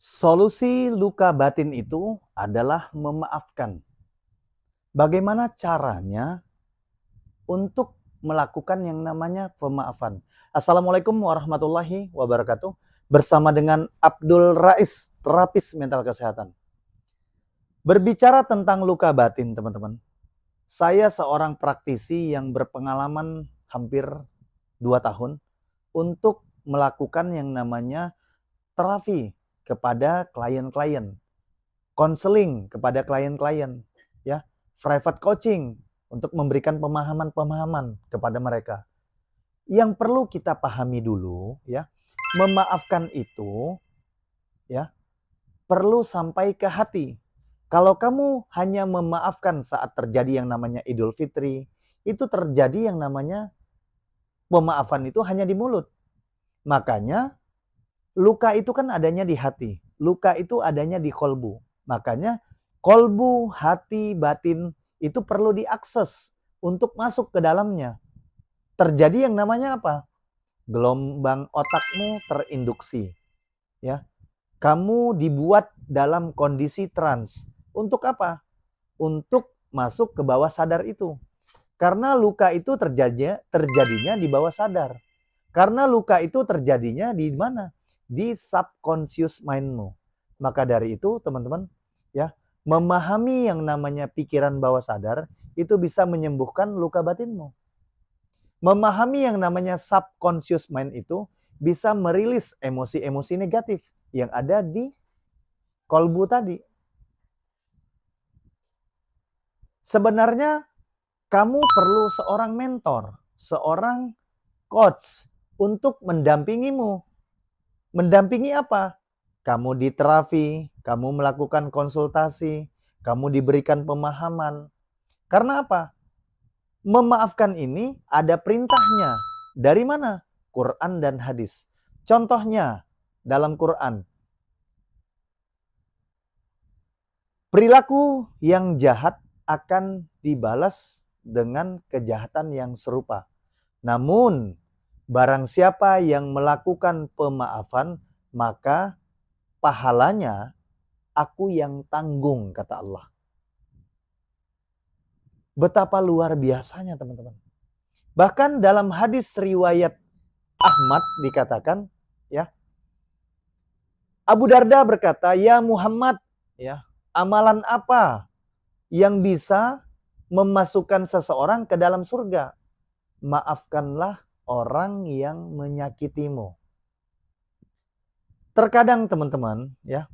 Solusi luka batin itu adalah memaafkan. Bagaimana caranya untuk melakukan yang namanya pemaafan? Assalamualaikum warahmatullahi wabarakatuh. Bersama dengan Abdul Rais, terapis mental kesehatan. Berbicara tentang luka batin, teman-teman. Saya seorang praktisi yang berpengalaman hampir 2 tahun untuk melakukan yang namanya terapi kepada klien-klien, konseling kepada klien-klien, ya, private coaching untuk memberikan pemahaman-pemahaman kepada mereka. Yang perlu kita pahami dulu, ya, memaafkan itu, ya, perlu sampai ke hati. Kalau kamu hanya memaafkan saat terjadi yang namanya Idul Fitri, itu terjadi yang namanya pemaafan itu hanya di mulut. Makanya luka itu kan adanya di hati. Luka itu adanya di kolbu. Makanya kolbu, hati, batin itu perlu diakses untuk masuk ke dalamnya. Terjadi yang namanya apa? Gelombang otakmu terinduksi. Ya, kamu dibuat dalam kondisi trans. Untuk apa? Untuk masuk ke bawah sadar itu. Karena luka itu terjadinya di bawah sadar. Karena luka itu terjadinya di mana? Di subconscious mindmu. Maka dari itu teman-teman, ya, memahami yang namanya pikiran bawah sadar itu bisa menyembuhkan luka batinmu. Memahami yang namanya subconscious mind itu bisa merilis emosi-emosi negatif yang ada di kolbu tadi. Sebenarnya kamu perlu seorang mentor, seorang coach untuk mendampingimu. Mendampingi apa? Kamu di terapi, kamu melakukan konsultasi, kamu diberikan pemahaman. Karena apa? Memaafkan ini ada perintahnya. Dari mana? Quran dan hadis. Contohnya dalam Quran. Perilaku yang jahat akan dibalas dengan kejahatan yang serupa. Namun, barang siapa yang melakukan pemaafan, maka pahalanya aku yang tanggung, kata Allah. Betapa luar biasanya, teman-teman. Bahkan dalam hadis riwayat Ahmad dikatakan, ya, Abu Darda berkata, "Ya Muhammad, ya, amalan apa yang bisa memasukkan seseorang ke dalam surga? Maafkanlah orang yang menyakitimu." Terkadang teman-teman, ya,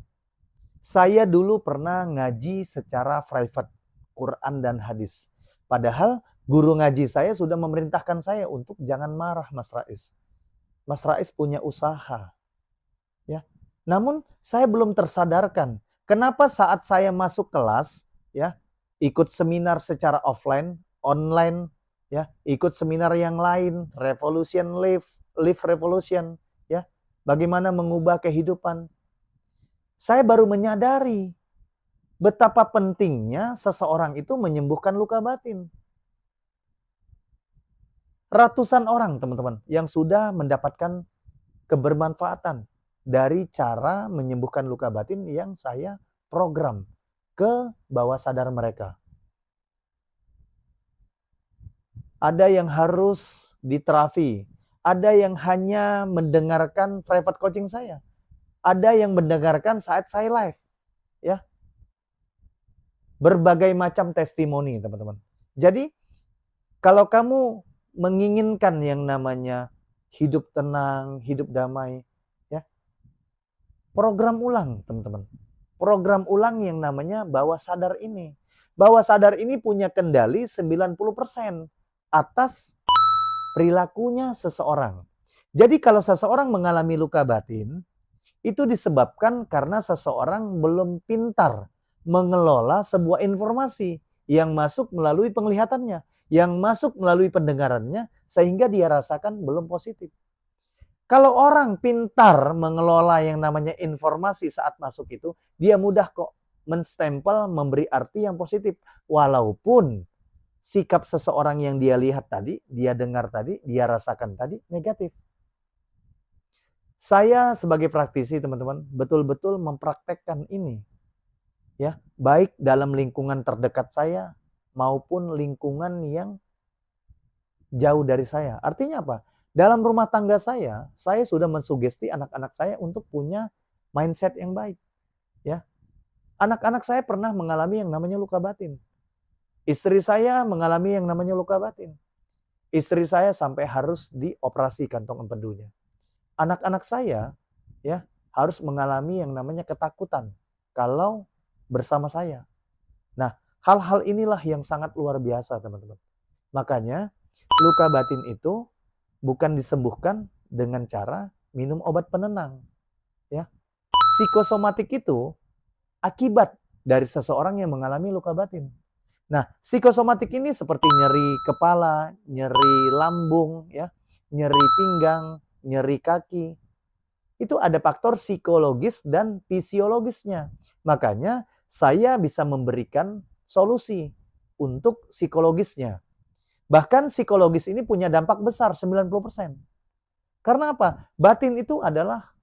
saya dulu pernah ngaji secara private Quran dan hadis. Padahal guru ngaji saya sudah memerintahkan saya untuk jangan marah, Mas Rais. Mas Rais punya usaha, ya. Namun saya belum tersadarkan. Kenapa saat saya masuk kelas, ya, ikut seminar secara offline, online, ya, ikut seminar yang lain, Revolution Live, Live Revolution, ya, bagaimana mengubah kehidupan. Saya baru menyadari betapa pentingnya seseorang itu menyembuhkan luka batin. Ratusan orang, teman-teman, yang sudah mendapatkan kebermanfaatan dari cara menyembuhkan luka batin yang saya program ke bawah sadar mereka. Ada yang harus diterapi, ada yang hanya mendengarkan private coaching saya, ada yang mendengarkan saat saya live, ya. Berbagai macam testimoni, teman-teman. Jadi, kalau kamu menginginkan yang namanya hidup tenang, hidup damai, ya, program ulang, teman-teman. Program ulang yang namanya bawah sadar ini. Bawah sadar ini punya kendali 90% atas perilakunya seseorang. Jadi kalau seseorang mengalami luka batin, itu disebabkan karena seseorang belum pintar mengelola sebuah informasi yang masuk melalui penglihatannya, yang masuk melalui pendengarannya, sehingga dia rasakan belum positif. Kalau orang pintar mengelola yang namanya informasi saat masuk itu, dia mudah kok menstempel, memberi arti yang positif. Walaupun sikap seseorang yang dia lihat tadi, dia dengar tadi, dia rasakan tadi negatif. Saya sebagai praktisi teman-teman, betul-betul mempraktekkan ini. Ya, baik dalam lingkungan terdekat saya maupun lingkungan yang jauh dari saya. Artinya apa? Dalam rumah tangga saya sudah mensugesti anak-anak saya untuk punya mindset yang baik. Ya, anak-anak saya pernah mengalami yang namanya luka batin. Istri saya mengalami yang namanya luka batin. Istri saya sampai harus dioperasi kantong empedunya. Anak-anak saya ya harus mengalami yang namanya ketakutan kalau bersama saya. Nah, hal-hal inilah yang sangat luar biasa, teman-teman. Makanya luka batin itu bukan disembuhkan dengan cara minum obat penenang, ya. Psikosomatik itu akibat dari seseorang yang mengalami luka batin. Nah, psikosomatik ini seperti nyeri kepala, nyeri lambung, ya, nyeri pinggang, nyeri kaki. Itu ada faktor psikologis dan fisiologisnya. Makanya saya bisa memberikan solusi untuk psikologisnya. Bahkan psikologis ini punya dampak besar 90%. Karena apa? Batin itu adalah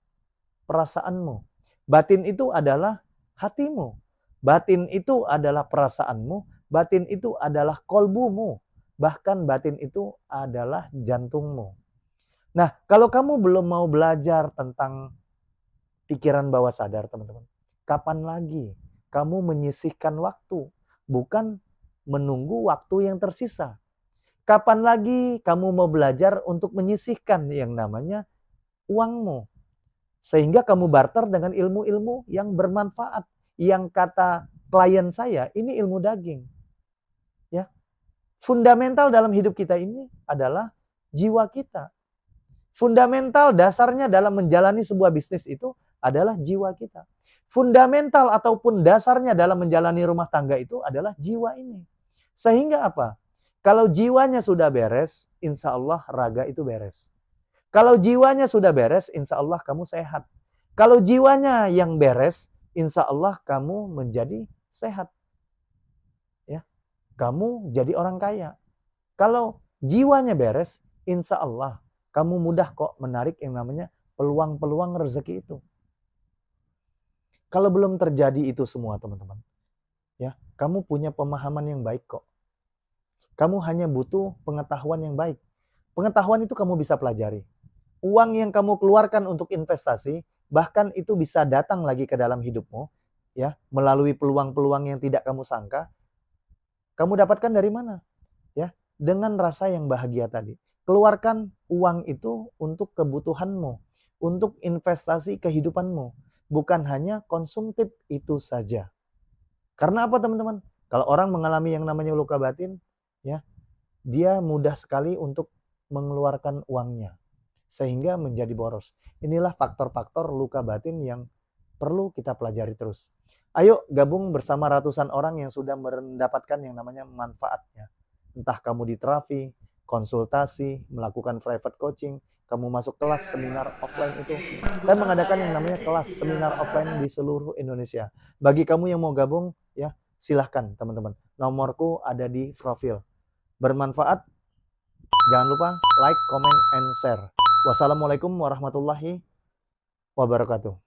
perasaanmu. Batin itu adalah hatimu. Batin itu adalah perasaanmu. Batin itu adalah kolbumu. Bahkan batin itu adalah jantungmu. Nah, kalau kamu belum mau belajar tentang pikiran bawah sadar, teman-teman, kapan lagi kamu menyisihkan waktu? Bukan menunggu waktu yang tersisa. Kapan lagi kamu mau belajar untuk menyisihkan yang namanya uangmu? Sehingga kamu barter dengan ilmu-ilmu yang bermanfaat. Yang kata klien saya, ini ilmu daging. Ya, fundamental dalam hidup kita ini adalah jiwa kita. Fundamental dasarnya dalam menjalani sebuah bisnis itu adalah jiwa kita. Fundamental ataupun dasarnya dalam menjalani rumah tangga itu adalah jiwa ini. Sehingga apa? Kalau jiwanya sudah beres, insya Allah raga itu beres. Kalau jiwanya sudah beres, insya Allah kamu sehat. Kalau jiwanya yang beres, insya Allah kamu menjadi sehat. Ya, kamu jadi orang kaya. Kalau jiwanya beres, insya Allah kamu mudah kok menarik yang namanya peluang-peluang rezeki itu. Kalau belum terjadi itu semua teman-teman, ya, kamu punya pemahaman yang baik kok. Kamu hanya butuh pengetahuan yang baik. Pengetahuan itu kamu bisa pelajari. Uang yang kamu keluarkan untuk investasi, bahkan itu bisa datang lagi ke dalam hidupmu, ya, melalui peluang-peluang yang tidak kamu sangka. Kamu dapatkan dari mana? Ya, dengan rasa yang bahagia tadi. Keluarkan uang itu untuk kebutuhanmu, untuk investasi kehidupanmu, bukan hanya konsumtif itu saja. Karena apa, teman-teman? Kalau orang mengalami yang namanya luka batin, ya, dia mudah sekali untuk mengeluarkan uangnya sehingga menjadi boros. Inilah faktor-faktor luka batin yang perlu kita pelajari terus. Ayo gabung bersama ratusan orang yang sudah mendapatkan yang namanya manfaatnya. Entah kamu di terapi, konsultasi, melakukan private coaching, kamu masuk kelas seminar offline itu. Saya mengadakan yang namanya kelas seminar offline di seluruh Indonesia. Bagi kamu yang mau gabung, ya silahkan teman-teman. Nomorku ada di profil. Bermanfaat, jangan lupa like, comment, and share. Wassalamualaikum warahmatullahi wabarakatuh.